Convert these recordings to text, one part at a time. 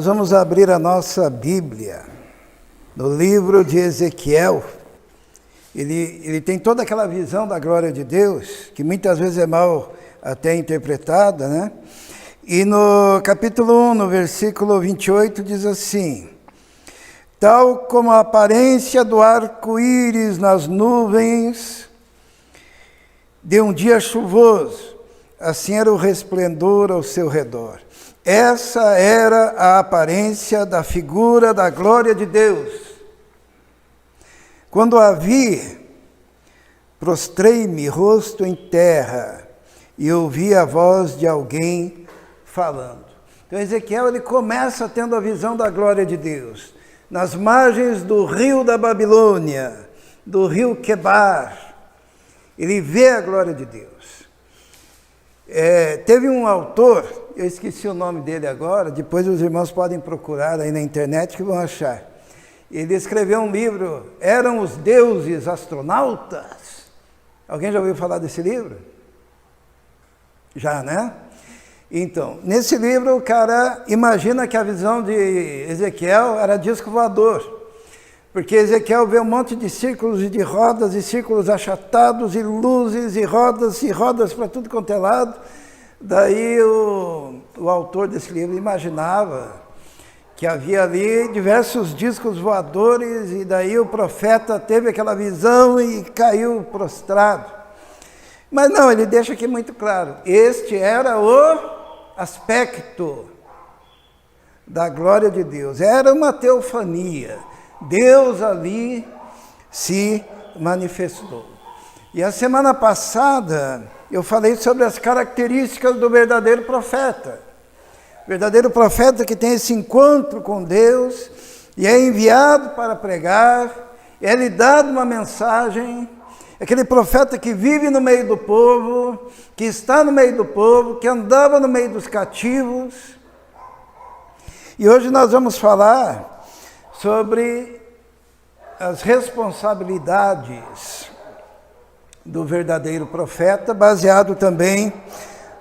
vamos abrir a nossa Bíblia no livro de Ezequiel. Ele tem toda aquela visão da glória de Deus, que muitas vezes é mal até interpretada, né? E no capítulo 1, no versículo 28, diz assim: tal como a aparência do arco-íris nas nuvens de um dia chuvoso, assim era o resplendor ao seu redor. Essa era a aparência da figura da glória de Deus. Quando a vi, prostrei-me rosto em terra e ouvi a voz de alguém falando. Então Ezequiel ele começa tendo a visão da glória de Deus. Nas margens do rio da Babilônia, do rio Quebar, ele vê a glória de Deus. Teve um autor, eu esqueci o nome dele agora, depois os irmãos podem procurar aí na internet que vão achar. Ele escreveu um livro, Eram os Deuses Astronautas? Alguém já ouviu falar desse livro? Já, né? Então, nesse livro o cara imagina que a visão de Ezequiel era disco voador. Porque Ezequiel vê um monte de círculos e de rodas, e círculos achatados, e luzes, e rodas para tudo quanto é lado. Daí o autor desse livro imaginava que havia ali diversos discos voadores, e daí o profeta teve aquela visão e caiu prostrado. Mas não, ele deixa aqui muito claro, este era o aspecto da glória de Deus, era uma teofania. Deus ali se manifestou. E a semana passada eu falei sobre as características do verdadeiro profeta. O verdadeiro profeta que tem esse encontro com Deus e é enviado para pregar, é lhe dado uma mensagem. Aquele profeta que vive no meio do povo, que está no meio do povo, que andava no meio dos cativos. E hoje nós vamos falar sobre as responsabilidades do verdadeiro profeta, baseado também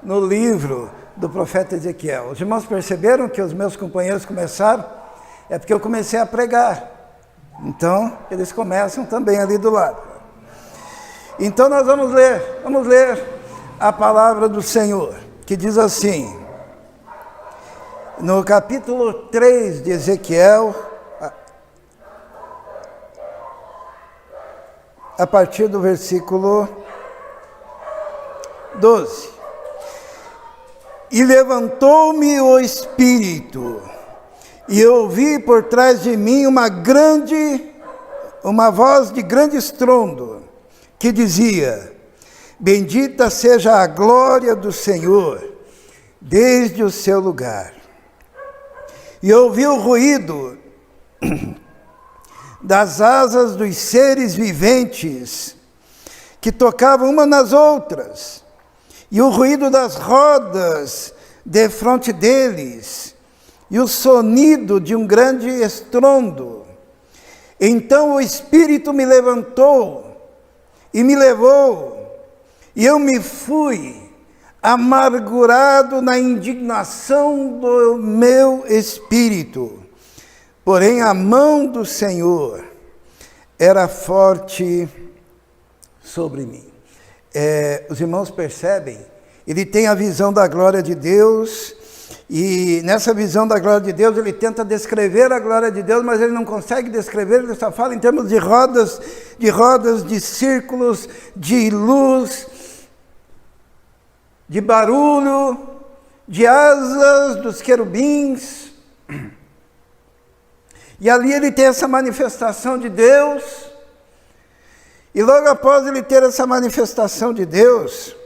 no livro do profeta Ezequiel. Os irmãos perceberam que os meus companheiros começaram? É porque eu comecei a pregar. Então, eles começam também ali do lado. Então nós vamos ler a palavra do Senhor, que diz assim, no capítulo 3 de Ezequiel, a partir do versículo 12. E levantou-me o Espírito, e ouvi por trás de mim uma voz de grande estrondo, que dizia: bendita seja a glória do Senhor, desde o seu lugar. E ouvi o ruído das asas dos seres viventes, que tocavam uma nas outras, e o ruído das rodas defronte deles, e o sonido de um grande estrondo. Então o Espírito me levantou, e me levou, e eu me fui, amargurado na indignação do meu espírito. Porém, a mão do Senhor era forte sobre mim. Os irmãos percebem, ele tem a visão da glória de Deus, e nessa visão da glória de Deus, ele tenta descrever a glória de Deus, mas ele não consegue descrever, ele só fala em termos de rodas, de círculos, de luz, de barulho, de asas dos querubins. E ali ele tem essa manifestação de Deus, e logo após ele ter essa manifestação de Deus,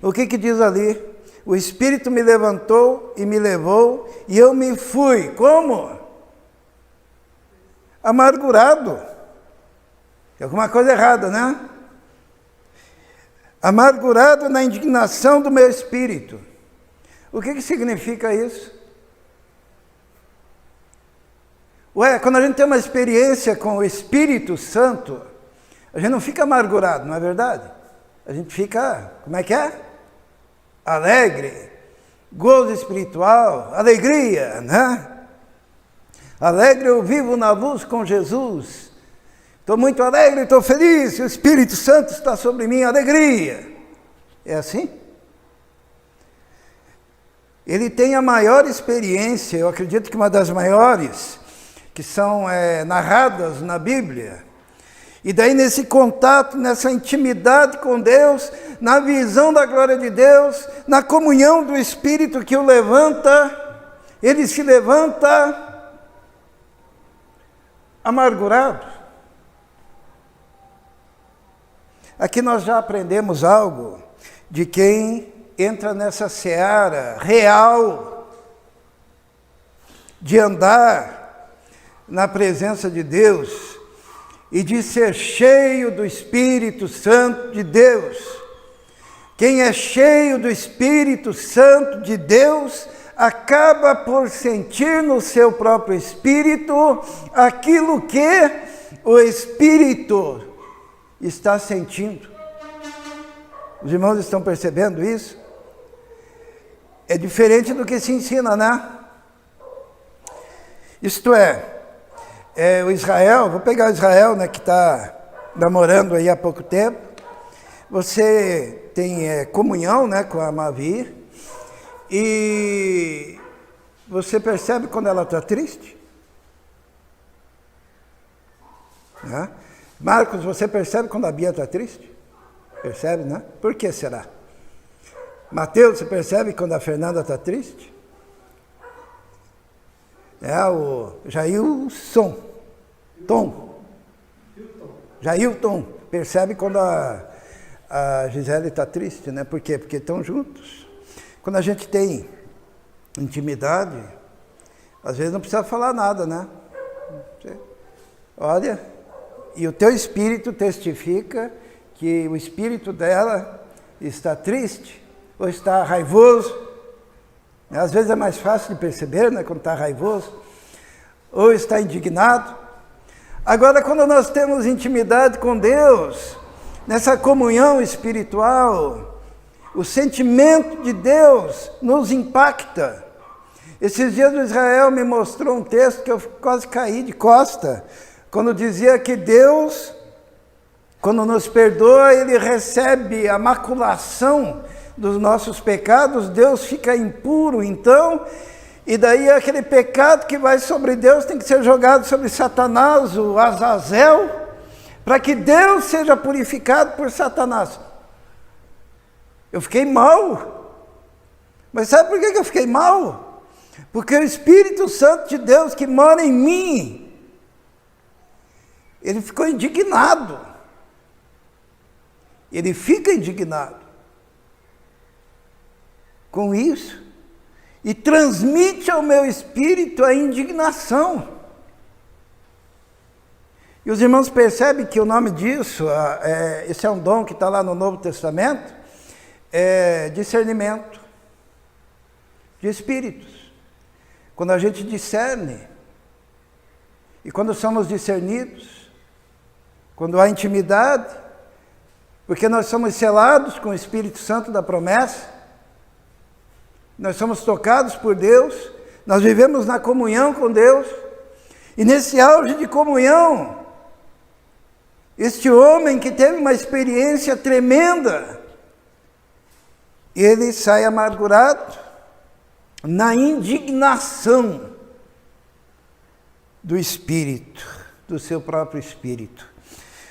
o que diz ali? O Espírito me levantou e me levou, e eu me fui. Como? Amargurado. Tem alguma coisa errada, né? Amargurado na indignação do meu espírito. O que significa isso? Quando a gente tem uma experiência com o Espírito Santo, a gente não fica amargurado, não é verdade? A gente fica, como é que é? Alegre, gozo espiritual, alegria, né? Alegre eu vivo na luz com Jesus. Estou muito alegre, estou feliz, o Espírito Santo está sobre mim, alegria. É assim? Ele tem a maior experiência, eu acredito que uma das maiores, que são narradas na Bíblia. E daí nesse contato, nessa intimidade com Deus, na visão da glória de Deus, na comunhão do Espírito que o levanta, ele se levanta amargurado. Aqui nós já aprendemos algo de quem entra nessa seara real de andar na presença de Deus e de ser cheio do Espírito Santo de Deus. Quem é cheio do Espírito Santo de Deus acaba por sentir no seu próprio espírito aquilo que o Espírito está sentindo. Os irmãos estão percebendo isso? É diferente do que se ensina, né? Isto o Israel, vou pegar o Israel, né, que está namorando aí há pouco tempo. Você tem comunhão, né, com a Mavi, e você percebe quando ela está triste? Né? Marcos, você percebe quando a Bia está triste? Percebe, né? Por que será? Mateus, você percebe quando a Fernanda está triste? O Jailson, Jailton, percebe quando a Gisele está triste, né? Por quê? Porque estão juntos. Quando a gente tem intimidade, às vezes não precisa falar nada, né? Olha, e o teu espírito testifica que o espírito dela está triste ou está raivoso. Às vezes é mais fácil de perceber, né, quando está raivoso, ou está indignado. Agora, quando nós temos intimidade com Deus, nessa comunhão espiritual, o sentimento de Deus nos impacta. Esses dias o Israel me mostrou um texto que eu quase caí de costa, quando dizia que Deus, quando nos perdoa, Ele recebe a maculação dos nossos pecados, Deus fica impuro, então, e daí aquele pecado que vai sobre Deus tem que ser jogado sobre Satanás, o Azazel, para que Deus seja purificado por Satanás. Eu fiquei mal. Mas sabe por que eu fiquei mal? Porque o Espírito Santo de Deus que mora em mim, ele ficou indignado. Ele fica indignado com isso e transmite ao meu espírito a indignação. E os irmãos percebem que o nome disso, esse é um dom que está lá no Novo Testamento, é discernimento de espíritos. Quando a gente discerne, e quando somos discernidos, quando há intimidade, porque nós somos selados com o Espírito Santo da promessa, nós somos tocados por Deus, nós vivemos na comunhão com Deus, e nesse auge de comunhão, este homem que teve uma experiência tremenda, ele sai amargurado na indignação do Espírito, do seu próprio Espírito.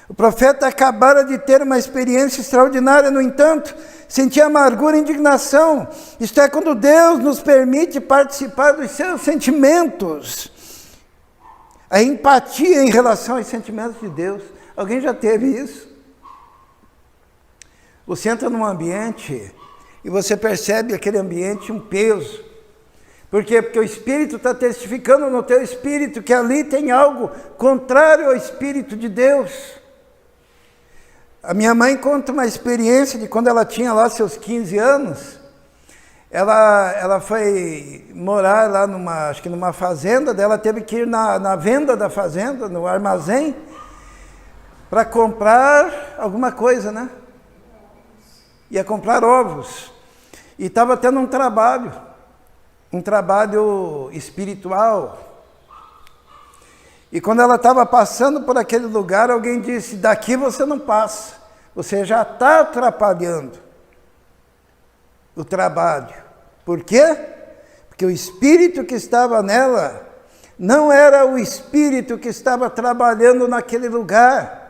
O profeta acabara de ter uma experiência extraordinária, no entanto, sentia amargura e indignação. Isto é, quando Deus nos permite participar dos seus sentimentos. A empatia em relação aos sentimentos de Deus. Alguém já teve isso? Você entra num ambiente e você percebe aquele ambiente um peso. Por quê? Porque o Espírito está testificando no teu espírito que ali tem algo contrário ao Espírito de Deus. A minha mãe conta uma experiência de quando ela tinha lá seus 15 anos, ela foi morar lá numa fazenda, dela teve que ir na venda da fazenda, no armazém, para comprar alguma coisa, né? Ia comprar ovos. E estava tendo um trabalho. um trabalho espiritual. E quando ela estava passando por aquele lugar, alguém disse, daqui você não passa, você já está atrapalhando o trabalho. Por quê? Porque o espírito que estava nela não era o espírito que estava trabalhando naquele lugar.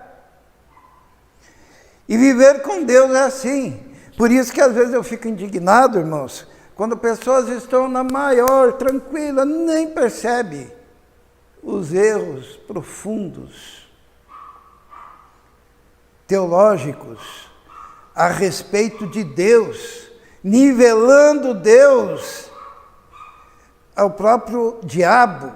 E viver com Deus é assim. Por isso que às vezes eu fico indignado, irmãos, quando pessoas estão na maior, tranquila, nem percebe os erros profundos, teológicos, a respeito de Deus, nivelando Deus ao próprio diabo,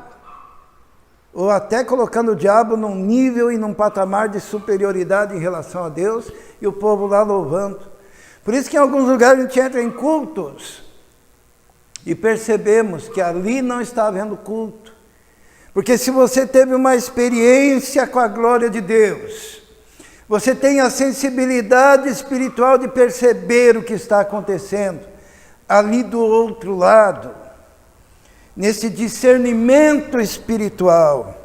ou até colocando o diabo num nível e num patamar de superioridade em relação a Deus, e o povo lá louvando. Por isso que em alguns lugares a gente entra em cultos e percebemos que ali não está havendo culto. Porque se você teve uma experiência com a glória de Deus, você tem a sensibilidade espiritual de perceber o que está acontecendo ali do outro lado, nesse discernimento espiritual.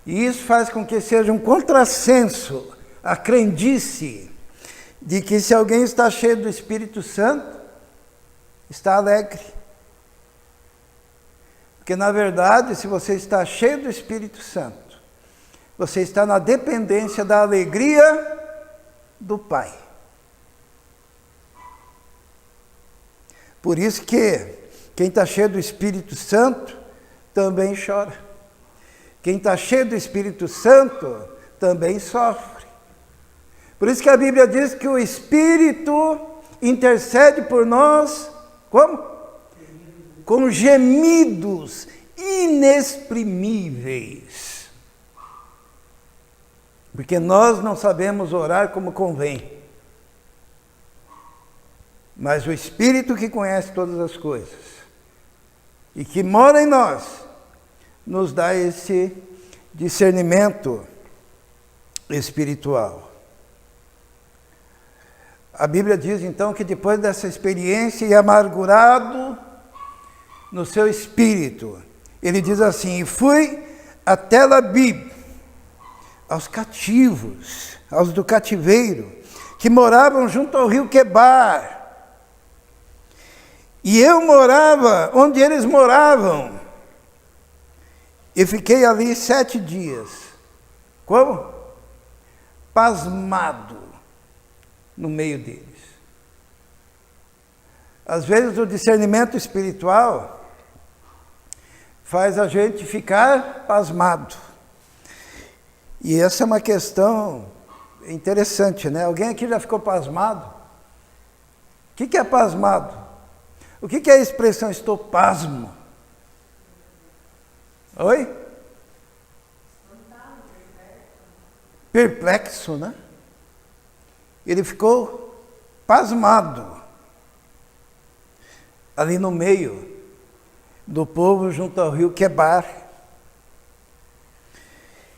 E isso faz com que seja um contrassenso a crendice de que se alguém está cheio do Espírito Santo, está alegre. Porque, na verdade, se você está cheio do Espírito Santo, você está na dependência da alegria do Pai. Por isso que quem está cheio do Espírito Santo também chora. Quem está cheio do Espírito Santo também sofre. Por isso que a Bíblia diz que o Espírito intercede por nós, como? Com gemidos inexprimíveis. Porque nós não sabemos orar como convém. Mas o Espírito que conhece todas as coisas e que mora em nós, nos dá esse discernimento espiritual. A Bíblia diz então que depois dessa experiência, e amargurado no seu espírito, ele diz assim, e fui a Tel Abib, aos cativos, aos do cativeiro, que moravam junto ao rio Quebar. E eu morava onde eles moravam. E fiquei ali 7 dias. Como? Pasmado no meio deles. Às vezes o discernimento espiritual faz a gente ficar pasmado. E essa é uma questão interessante, né? Alguém aqui já ficou pasmado? O que é pasmado? O que é a expressão estou pasmo? Oi? Perplexo, né? Ele ficou pasmado ali no meio do povo junto ao rio Quebar.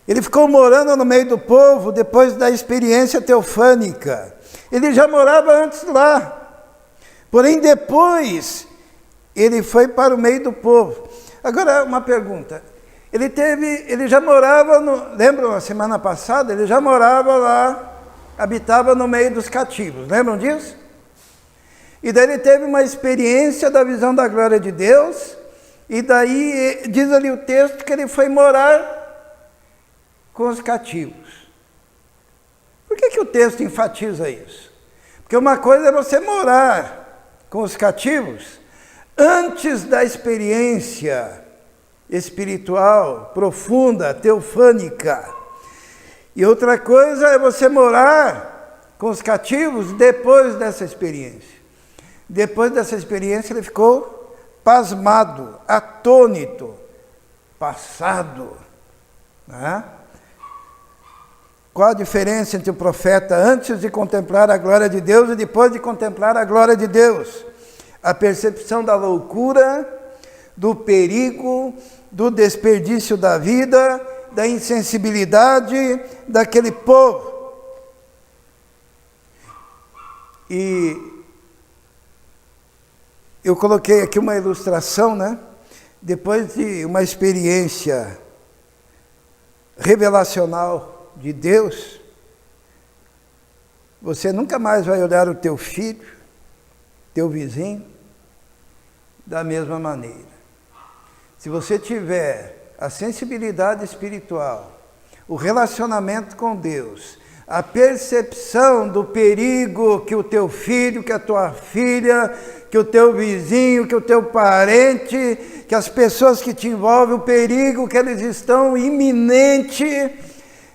Ele ficou morando no meio do povo depois da experiência teofânica. Ele já morava antes lá. Porém, depois, ele foi para o meio do povo. Agora, uma pergunta. Ele já morava, lembram a semana passada? Ele já morava lá, habitava no meio dos cativos. Lembram disso? E daí ele teve uma experiência da visão da glória de Deus. E daí, diz ali o texto que ele foi morar com os cativos. Por que o texto enfatiza isso? Porque uma coisa é você morar com os cativos antes da experiência espiritual profunda, teofânica. E outra coisa é você morar com os cativos depois dessa experiência. Depois dessa experiência ele ficou pasmado, atônito, passado, né? Qual a diferença entre o profeta antes de contemplar a glória de Deus e depois de contemplar a glória de Deus? A percepção da loucura, do perigo, do desperdício da vida, da insensibilidade daquele povo. E eu coloquei aqui uma ilustração, né? Depois de uma experiência revelacional de Deus, você nunca mais vai olhar o teu filho, teu vizinho, da mesma maneira. Se você tiver a sensibilidade espiritual, o relacionamento com Deus, a percepção do perigo que o teu filho, que a tua filha, que o teu vizinho, que o teu parente, que as pessoas que te envolvem, o perigo que eles estão iminente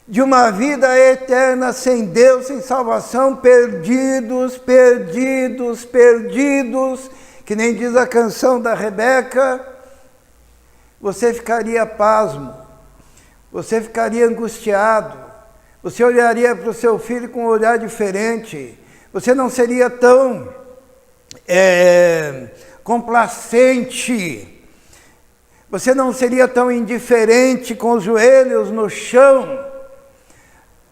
de uma vida eterna sem Deus, sem salvação, perdidos, perdidos, perdidos, que nem diz a canção da Rebeca, você ficaria pasmo, você ficaria angustiado, você olharia para o seu filho com um olhar diferente, você não seria tão complacente, você não seria tão indiferente com os joelhos no chão,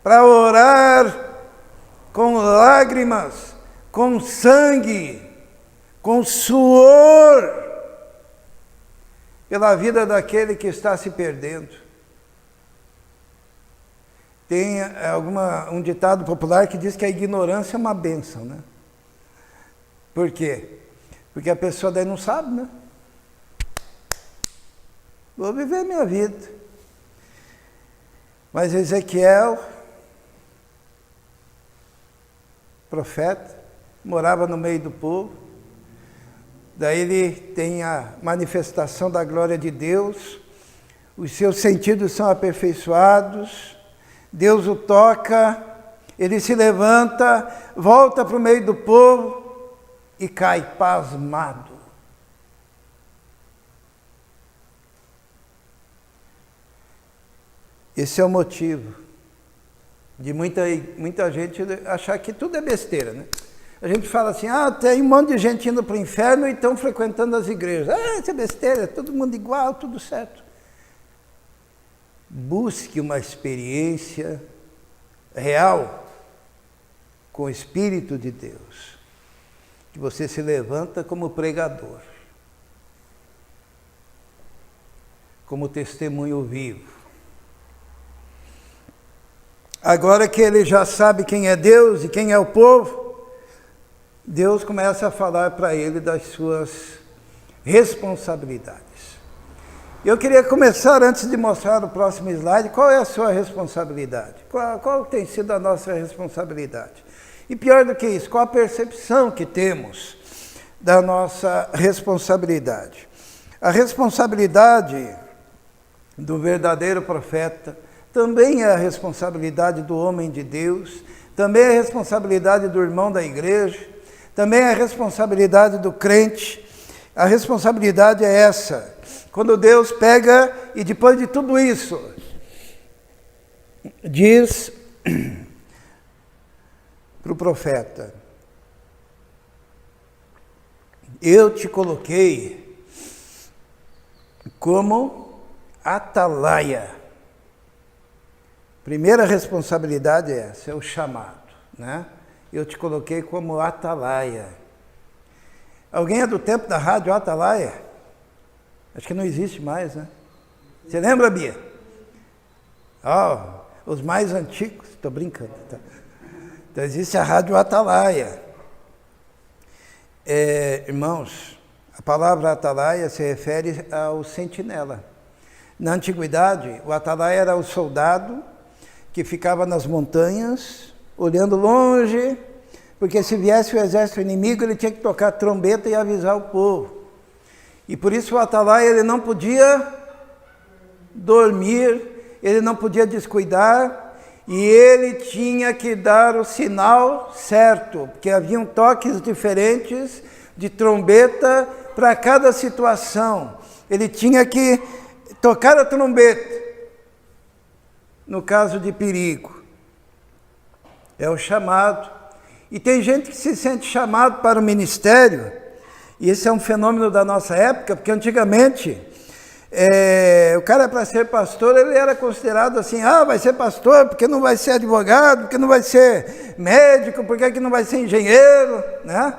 para orar com lágrimas, com sangue, com suor, pela vida daquele que está se perdendo. Tem um ditado popular que diz que a ignorância é uma bênção, né? Por quê? Porque a pessoa daí não sabe, né? Vou viver a minha vida. Mas Ezequiel, profeta, morava no meio do povo, daí ele tem a manifestação da glória de Deus, os seus sentidos são aperfeiçoados, Deus o toca, ele se levanta, volta para o meio do povo e cai pasmado. Esse é o motivo de muita gente achar que tudo é besteira, né? A gente fala assim, tem um monte de gente indo para o inferno e estão frequentando as igrejas. Isso é besteira, todo mundo igual, tudo certo. Busque uma experiência real com o Espírito de Deus, que você se levanta como pregador, como testemunho vivo. Agora que ele já sabe quem é Deus e quem é o povo, Deus começa a falar para ele das suas responsabilidades. Eu queria começar, antes de mostrar o próximo slide, qual é a sua responsabilidade? Qual tem sido a nossa responsabilidade? E pior do que isso, qual a percepção que temos da nossa responsabilidade? A responsabilidade do verdadeiro profeta também é a responsabilidade do homem de Deus, também é a responsabilidade do irmão da igreja, também é a responsabilidade do crente. A responsabilidade é essa. Quando Deus pega e depois de tudo isso, diz para o profeta, eu te coloquei como atalaia. Primeira responsabilidade é essa, é o chamado, né? Eu te coloquei como atalaia. Alguém é do tempo da rádio Atalaia? Acho que não existe mais, né? Você lembra, Bia? Os mais antigos, estou brincando. Tá? Então existe a rádio Atalaia. Irmãos, a palavra atalaia se refere ao sentinela. Na antiguidade, o atalaia era o soldado que ficava nas montanhas, olhando longe, porque se viesse o exército inimigo, ele tinha que tocar trombeta e avisar o povo. E por isso o atalaia ele não podia dormir, ele não podia descuidar, e ele tinha que dar o sinal certo, porque haviam toques diferentes de trombeta para cada situação. Ele tinha que tocar a trombeta, no caso de perigo. É o chamado. E tem gente que se sente chamado para o ministério, e esse é um fenômeno da nossa época, porque antigamente, o cara para ser pastor, ele era considerado assim, vai ser pastor, porque não vai ser advogado, porque não vai ser médico, porque que não vai ser engenheiro, né?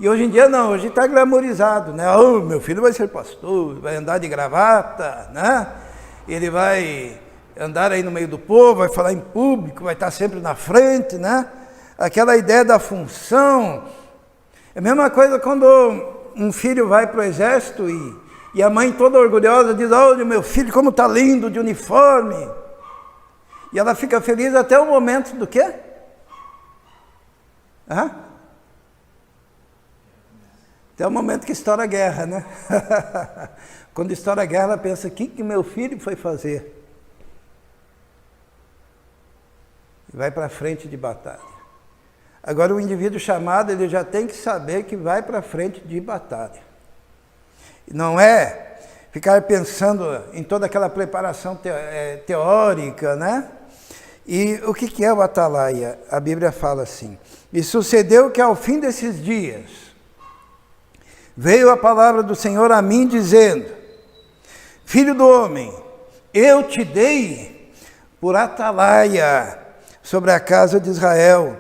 E hoje em dia não, hoje está glamorizado, né? Oh, meu filho vai ser pastor, vai andar de gravata, né? Ele vai andar aí no meio do povo, vai falar em público, vai estar sempre na frente, né? Aquela ideia da função. É a mesma coisa quando um filho vai para o exército e a mãe toda orgulhosa diz, olha meu filho como está lindo de uniforme. E ela fica feliz até o momento do quê? Até o momento que estoura a guerra, né? Quando estoura a guerra, ela pensa, o que meu filho foi fazer? E vai para frente de batalha. Agora, o indivíduo chamado, ele já tem que saber que vai para frente de batalha. Não é ficar pensando em toda aquela preparação teórica, né? E o que é o atalaia? A Bíblia fala assim, e sucedeu que ao fim desses dias, veio a palavra do Senhor a mim dizendo, filho do homem, eu te dei por atalaia sobre a casa de Israel,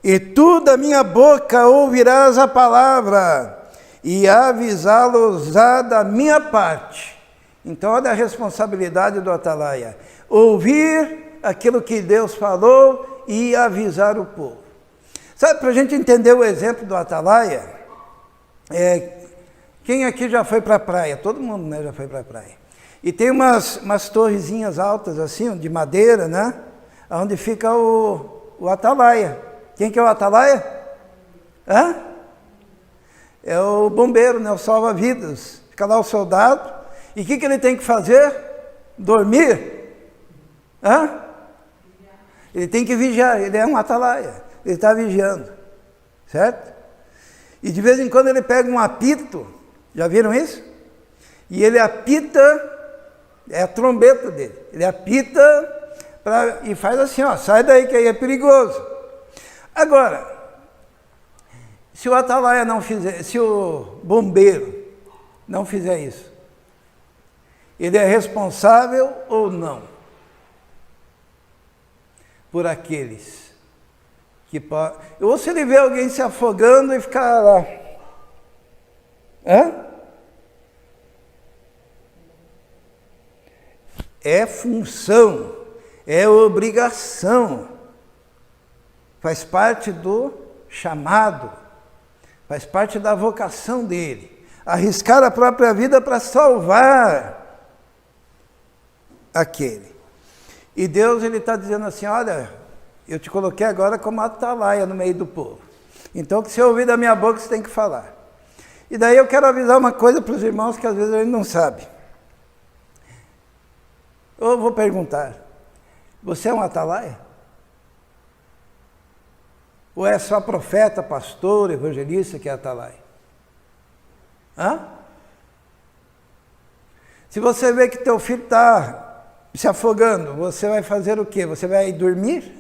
e tu da minha boca ouvirás a palavra, e avisá-los-á da minha parte. Então olha a responsabilidade do atalaia, ouvir aquilo que Deus falou e avisar o povo. Sabe, para a gente entender o exemplo do atalaia, quem aqui já foi para a praia? Todo mundo, né, já foi para a praia. E tem umas torrezinhas altas assim, de madeira, né? Onde fica o atalaia. Quem que é o atalaia? É o bombeiro, né? O salva-vidas. Fica lá o soldado. E o que ele tem que fazer? Dormir? Ele tem que vigiar. Ele é um atalaia. Ele está vigiando. Certo? E de vez em quando ele pega um apito. Já viram isso? E ele apita, é a trombeta dele. Ele apita e faz assim, ó, sai daí que aí é perigoso. Agora, se o atalaia não fizer, se o bombeiro não fizer isso, ele é responsável ou não por aqueles que podem... Ou se ele vê alguém se afogando e ficar lá... É função, é obrigação, faz parte do chamado, faz parte da vocação dele, arriscar a própria vida para salvar aquele. E Deus, ele está dizendo assim, olha, eu te coloquei agora como atalaia no meio do povo, então que você ouvir da minha boca, você tem que falar. E daí eu quero avisar uma coisa para os irmãos que às vezes a gente não sabe. Eu vou perguntar, você é um atalaia? Ou é só profeta, pastor, evangelista que é atalaia? Se você vê que teu filho está se afogando, você vai fazer o quê? Você vai dormir?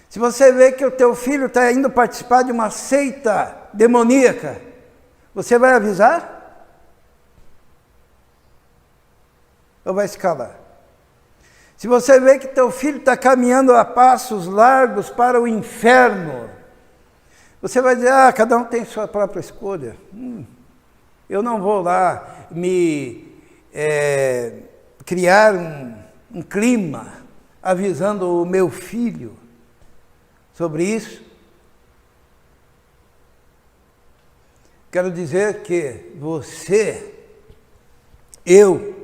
Se você vê que o teu filho está indo participar de uma seita demoníaca, você vai avisar? Ou vai se calar? Se você vê que teu filho está caminhando a passos largos para o inferno, você vai dizer, cada um tem sua própria escolha. Eu não vou lá criar um clima avisando o meu filho sobre isso. Quero dizer que você, eu,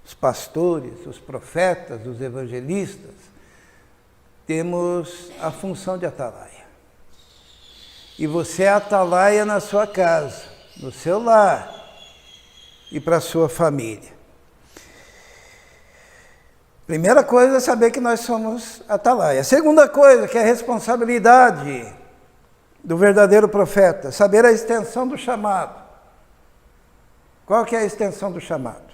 os pastores, os profetas, os evangelistas, temos a função de atalaia. E você é atalaia na sua casa, no seu lar e para a sua família. Primeira coisa é saber que nós somos atalaia. Segunda coisa, que é a responsabilidade do verdadeiro profeta, saber a extensão do chamado. Qual que é a extensão do chamado?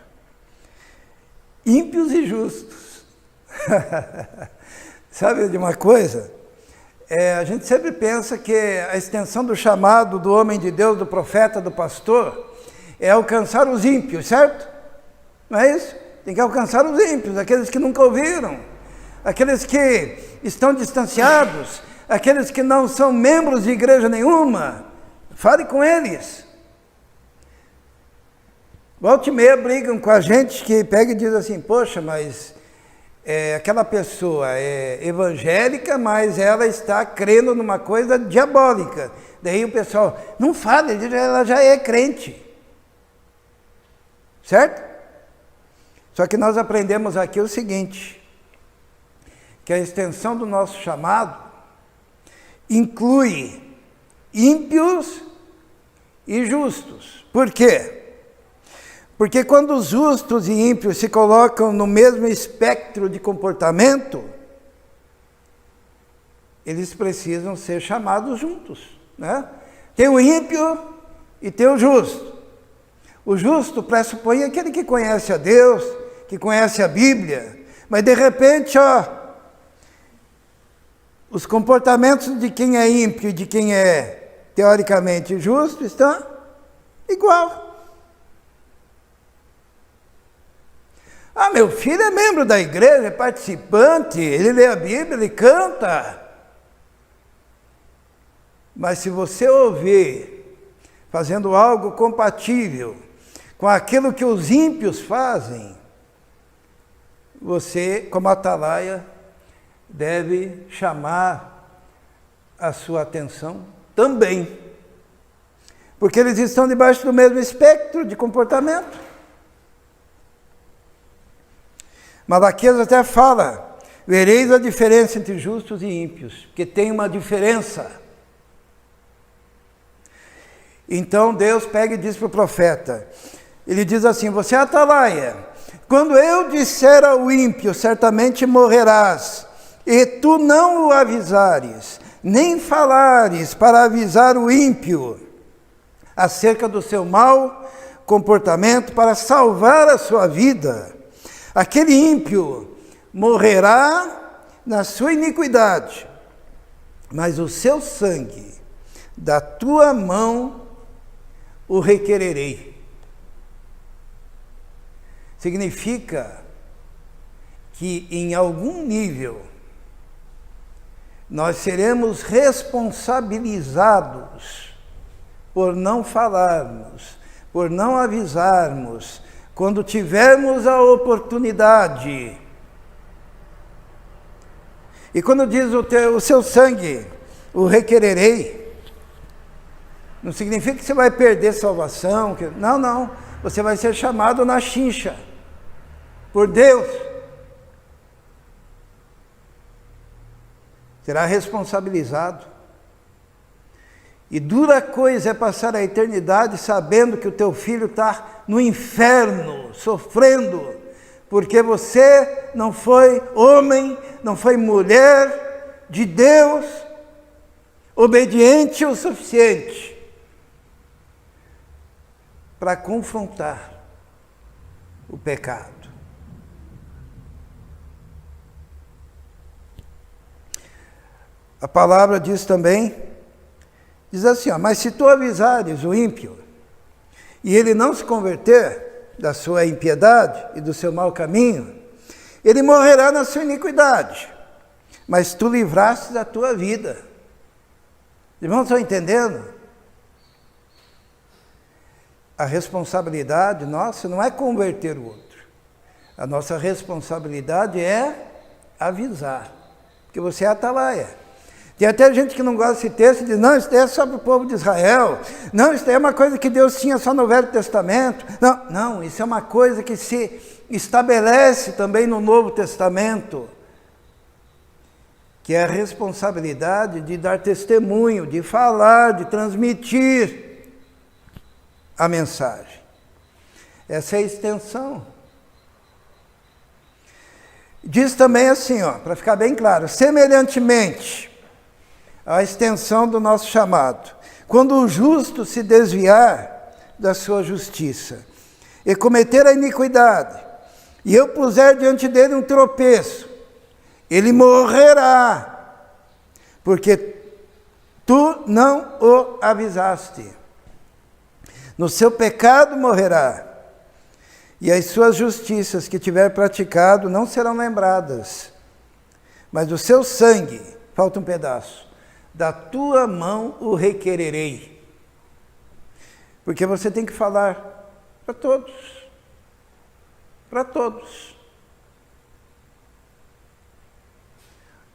Ímpios e justos. Sabe de uma coisa? A gente sempre pensa que a extensão do chamado do homem de Deus, do profeta, do pastor, é alcançar os ímpios, certo? Não é isso? Tem que alcançar os ímpios, aqueles que nunca ouviram, aqueles que estão distanciados, aqueles que não são membros de igreja nenhuma, fale com eles. Volta e meia brigam com a gente que pega e diz assim, poxa, mas aquela pessoa é evangélica, mas ela está crendo numa coisa diabólica. Daí o pessoal, não fala, ela já é crente. Certo? Só que nós aprendemos aqui o seguinte, que a extensão do nosso chamado inclui ímpios e justos. Por quê? Porque quando os justos e ímpios se colocam no mesmo espectro de comportamento, eles precisam ser chamados juntos, né? Tem o ímpio e tem o justo. O justo pressupõe aquele que conhece a Deus, que conhece a Bíblia, mas de repente, os comportamentos de quem é ímpio e de quem é teoricamente justo estão igual. Meu filho é membro da igreja, é participante, ele lê a Bíblia, ele canta. Mas se você ouvir fazendo algo compatível com aquilo que os ímpios fazem, você, como atalaia, deve chamar a sua atenção também. Porque eles estão debaixo do mesmo espectro de comportamento. Malaquias até fala, vereis a diferença entre justos e ímpios, porque tem uma diferença. Então Deus pega e diz para o profeta, ele diz assim, você é atalaia, quando eu disser ao ímpio, certamente morrerás, e tu não o avisares, nem falares para avisar o ímpio acerca do seu mau comportamento para salvar a sua vida, aquele ímpio morrerá na sua iniquidade, mas o seu sangue da tua mão o requererei. Significa que em algum nível nós seremos responsabilizados por não falarmos, por não avisarmos, quando tivermos a oportunidade. E quando diz o seu sangue, o requererei, não significa que você vai perder salvação. Não. Você vai ser chamado na chincha, por Deus. Será responsabilizado. E dura coisa é passar a eternidade sabendo que o teu filho está no inferno, sofrendo, porque você não foi homem, não foi mulher de Deus, obediente o suficiente para confrontar o pecado. A palavra diz também, diz assim, mas se tu avisares o ímpio, e ele não se converter da sua impiedade e do seu mau caminho, ele morrerá na sua iniquidade, mas tu livraste da tua vida. Irmãos, estão entendendo? A responsabilidade nossa não é converter o outro. A nossa responsabilidade é avisar, porque você é atalaia. Tem até gente que não gosta desse texto e diz, não, isso daí é só para o povo de Israel. Não, isso daí é uma coisa que Deus tinha só no Velho Testamento. Não, isso é uma coisa que se estabelece também no Novo Testamento, que é a responsabilidade de dar testemunho, de falar, de transmitir a mensagem. Essa é a extensão. Diz também assim, para ficar bem claro, semelhantemente a extensão do nosso chamado. Quando o justo se desviar da sua justiça e cometer a iniquidade, e eu puser diante dele um tropeço, ele morrerá, porque tu não o avisaste. No seu pecado morrerá, e as suas justiças que tiver praticado não serão lembradas, mas o seu sangue, falta um pedaço, da tua mão o requererei. Porque você tem que falar para todos. Para todos.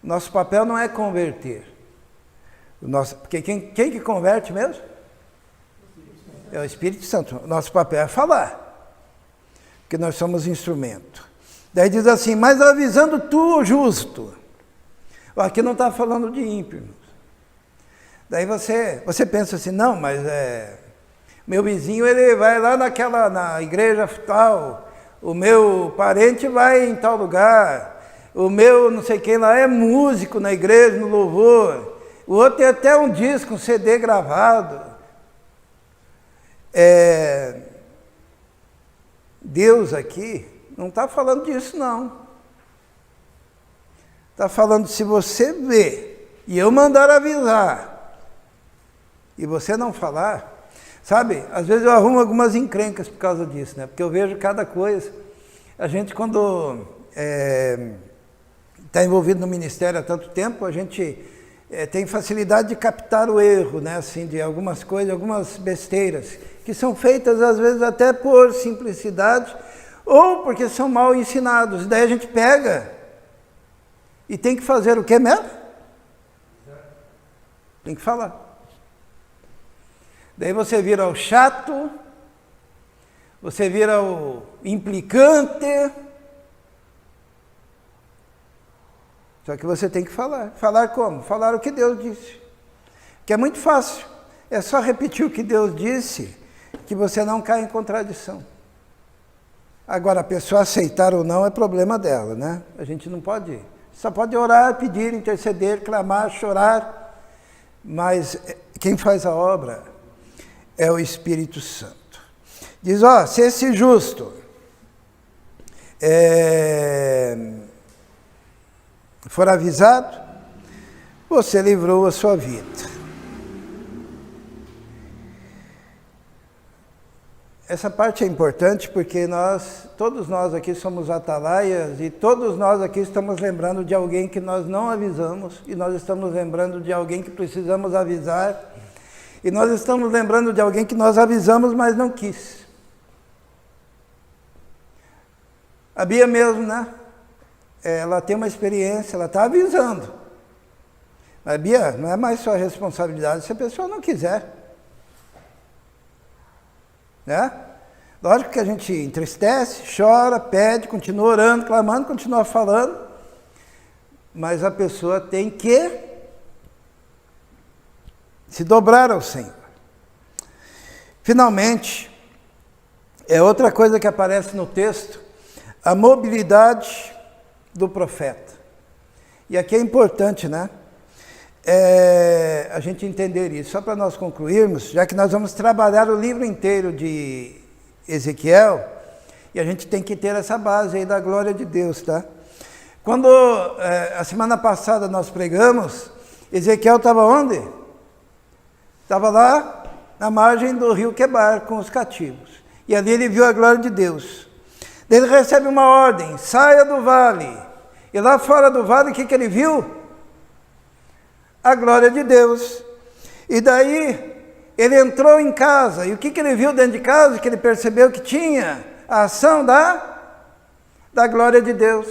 Nosso papel não é converter. Porque quem que converte mesmo? É o Espírito Santo. Nosso papel é falar. Porque nós somos instrumento. Daí diz assim, mas avisando tu o justo. Aqui não está falando de ímpio. Daí você pensa assim, não, mas meu vizinho ele vai lá na igreja tal, o meu parente vai em tal lugar, o meu não sei quem lá é músico na igreja, no louvor, o outro tem até um disco, um CD gravado. Deus aqui não está falando disso não. Está falando, se você vê, e eu mandar avisar, e você não falar, sabe, às vezes eu arrumo algumas encrencas por causa disso, né? Porque eu vejo cada coisa. A gente, quando está envolvido no ministério há tanto tempo, a gente tem facilidade de captar o erro, né? Assim, de algumas coisas, algumas besteiras, que são feitas às vezes até por simplicidade, ou porque são mal ensinados. Daí a gente pega e tem que fazer o que mesmo? Tem que falar. Daí você vira o chato, você vira o implicante. Só que você tem que falar. Falar como? Falar o que Deus disse. Que é muito fácil. É só repetir o que Deus disse, que você não cai em contradição. Agora, a pessoa aceitar ou não é problema dela, né? A gente não pode... Só pode orar, pedir, interceder, clamar, chorar, mas quem faz a obra é o Espírito Santo. Diz, se esse justo for avisado, você livrou a sua vida. Essa parte é importante porque todos nós aqui somos atalaias e todos nós aqui estamos lembrando de alguém que nós não avisamos e nós estamos lembrando de alguém que precisamos avisar e nós estamos lembrando de alguém que nós avisamos, mas não quis. A Bia mesmo, né? Ela tem uma experiência, ela está avisando. Mas, Bia, não é mais sua responsabilidade se a pessoa não quiser. Né? Lógico que a gente entristece, chora, pede, continua orando, clamando, continua falando, mas a pessoa tem que se dobrar ao Senhor. Finalmente, outra coisa que aparece no texto, a mobilidade do profeta. E aqui é importante, né? A gente entender isso. Só para nós concluirmos, já que nós vamos trabalhar o livro inteiro de Ezequiel, e a gente tem que ter essa base aí da glória de Deus, tá? Quando a semana passada nós pregamos, Ezequiel estava onde? Estava lá na margem do rio Quebar com os cativos. E ali ele viu a glória de Deus. Daí ele recebe uma ordem, saia do vale. E lá fora do vale, o que ele viu? A glória de Deus. E daí ele entrou em casa, e o que ele viu dentro de casa? Que ele percebeu que tinha a ação da glória de Deus.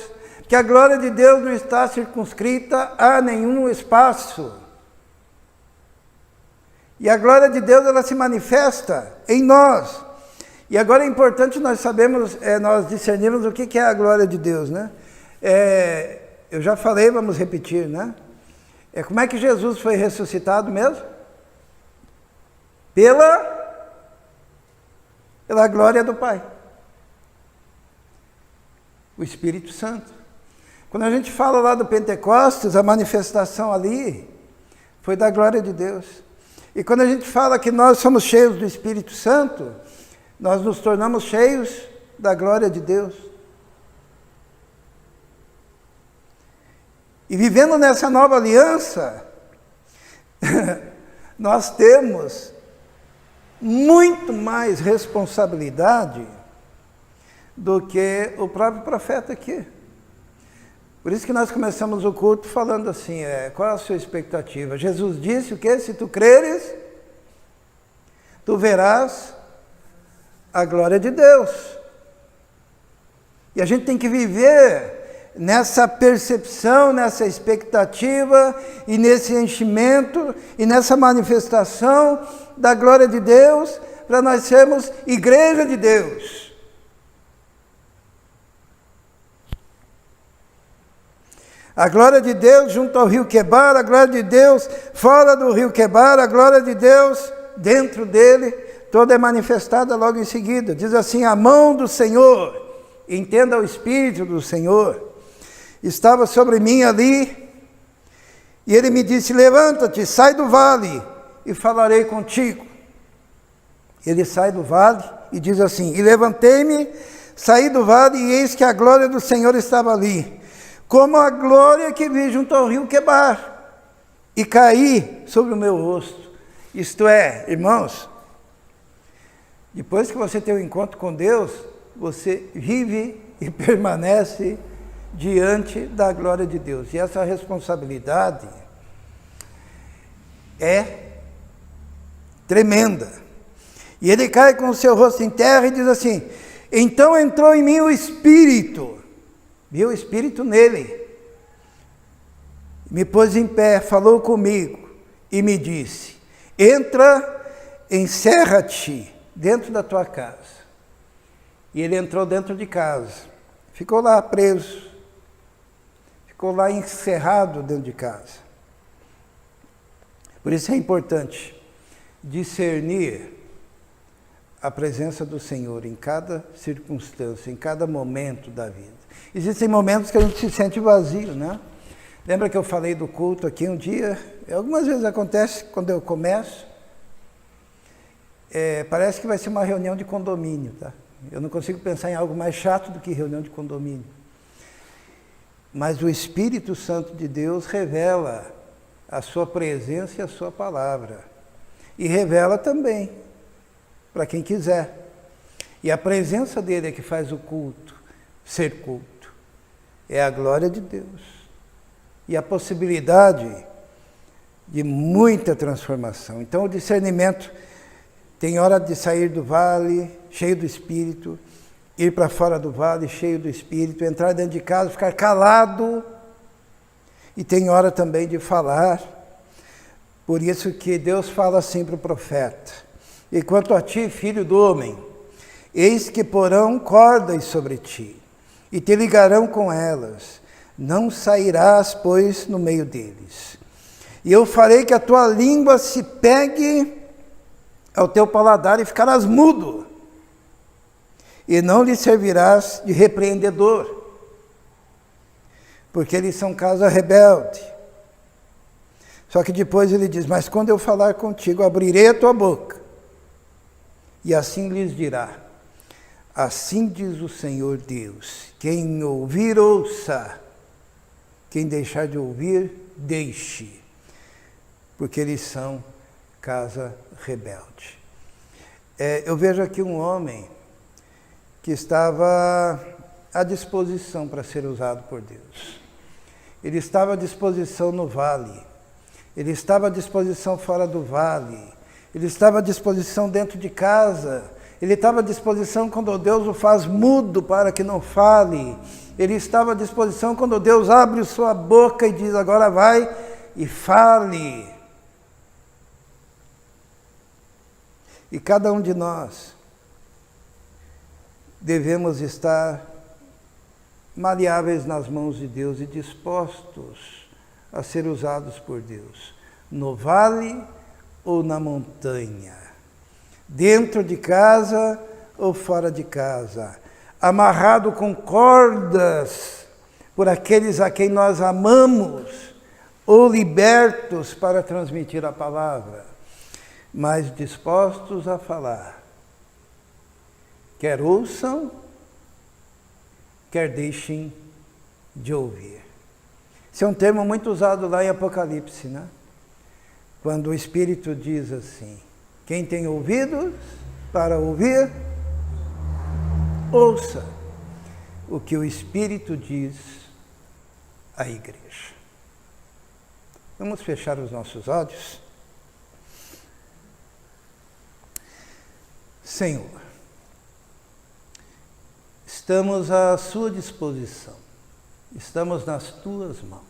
Que a glória de Deus não está circunscrita a nenhum espaço. E a glória de Deus, ela se manifesta em nós. E agora é importante nós sabermos, nós discernirmos o que é a glória de Deus, né? Eu já falei, vamos repetir, né? Como é que Jesus foi ressuscitado mesmo? Pela glória do Pai. O Espírito Santo. Quando a gente fala lá do Pentecostes, a manifestação ali foi da glória de Deus. E quando a gente fala que nós somos cheios do Espírito Santo, nós nos tornamos cheios da glória de Deus. E vivendo nessa nova aliança, nós temos muito mais responsabilidade do que o próprio profeta aqui. Por isso que nós começamos o culto falando assim, qual é a sua expectativa? Jesus disse o quê? Se tu creres, tu verás a glória de Deus. E a gente tem que viver nessa percepção, nessa expectativa e nesse enchimento e nessa manifestação da glória de Deus, para nós sermos igreja de Deus. A glória de Deus junto ao rio Quebar, a glória de Deus fora do rio Quebar, a glória de Deus dentro dele, toda é manifestada logo em seguida. Diz assim, a mão do Senhor, entenda o Espírito do Senhor, estava sobre mim ali, e ele me disse, levanta-te, sai do vale, e falarei contigo. Ele sai do vale e diz assim, e levantei-me, saí do vale, e eis que a glória do Senhor estava ali, como a glória que vi junto ao rio Quebar, e caí sobre o meu rosto. Isto é, irmãos, depois que você tem um encontro com Deus, você vive e permanece diante da glória de Deus. E essa responsabilidade é tremenda. E ele cai com o seu rosto em terra e diz assim, então entrou em mim o Espírito, viu o Espírito nele, me pôs em pé, falou comigo e me disse, entra, encerra-te dentro da tua casa. E ele entrou dentro de casa, ficou lá preso, ficou lá encerrado dentro de casa. Por isso é importante discernir a presença do Senhor em cada circunstância, em cada momento da vida. Existem momentos que a gente se sente vazio, né? Lembra que eu falei do culto aqui um dia? Algumas vezes acontece quando eu começo, parece que vai ser uma reunião de condomínio, tá? Eu não consigo pensar em algo mais chato do que reunião de condomínio. Mas o Espírito Santo de Deus revela a sua presença e a sua palavra. E revela também para quem quiser. E a presença dele é que faz o culto ser culto. É a glória de Deus. E a possibilidade de muita transformação. Então o discernimento tem hora de sair do vale, cheio do Espírito, ir para fora do vale, cheio do Espírito, entrar dentro de casa, ficar calado, e tem hora também de falar. Por isso que Deus fala assim para o profeta, e quanto a ti, filho do homem, eis que porão cordas sobre ti, e te ligarão com elas, não sairás, pois, no meio deles. E eu farei que a tua língua se pegue ao teu paladar e ficarás mudo, e não lhe servirás de repreendedor, porque eles são casa rebelde. Só que depois ele diz, mas quando eu falar contigo, abrirei a tua boca, e assim lhes dirá, assim diz o Senhor Deus, quem ouvir, ouça, quem deixar de ouvir, deixe, porque eles são casa rebelde. Eu vejo aqui um homem que estava à disposição para ser usado por Deus. Ele estava à disposição no vale, ele estava à disposição fora do vale, ele estava à disposição dentro de casa, ele estava à disposição quando Deus o faz mudo para que não fale, ele estava à disposição quando Deus abre sua boca e diz, agora vai e fale. E cada um de nós devemos estar maleáveis nas mãos de Deus e dispostos a ser usados por Deus, no vale ou na montanha, dentro de casa ou fora de casa, amarrado com cordas por aqueles a quem nós amamos, ou libertos para transmitir a palavra, mas dispostos a falar, quer ouçam, quer deixem de ouvir. Esse é um termo muito usado lá em Apocalipse, né? Quando o Espírito diz assim, quem tem ouvidos para ouvir, ouça o que o Espírito diz a igreja. Vamos fechar os nossos olhos? Senhor, estamos à sua disposição, estamos nas tuas mãos.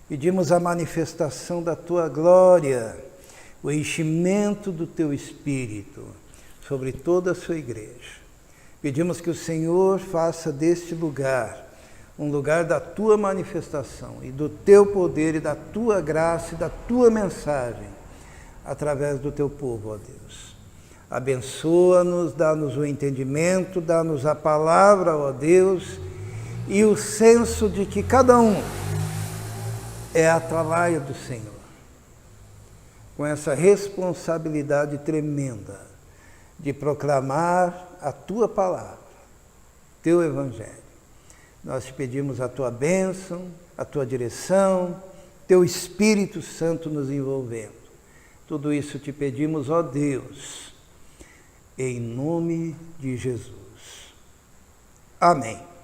Pedimos a manifestação da tua glória, o enchimento do teu Espírito sobre toda a sua igreja. Pedimos que o Senhor faça deste lugar um lugar da tua manifestação e do teu poder e da tua graça e da tua mensagem através do teu povo, ó Deus. Abençoa-nos, dá-nos o entendimento, dá-nos a palavra, ó Deus, e o senso de que cada um é a atalaia do Senhor, com essa responsabilidade tremenda de proclamar a tua palavra, teu evangelho. Nós te pedimos a tua bênção, a tua direção, teu Espírito Santo nos envolvendo. Tudo isso te pedimos, ó Deus, em nome de Jesus. Amém.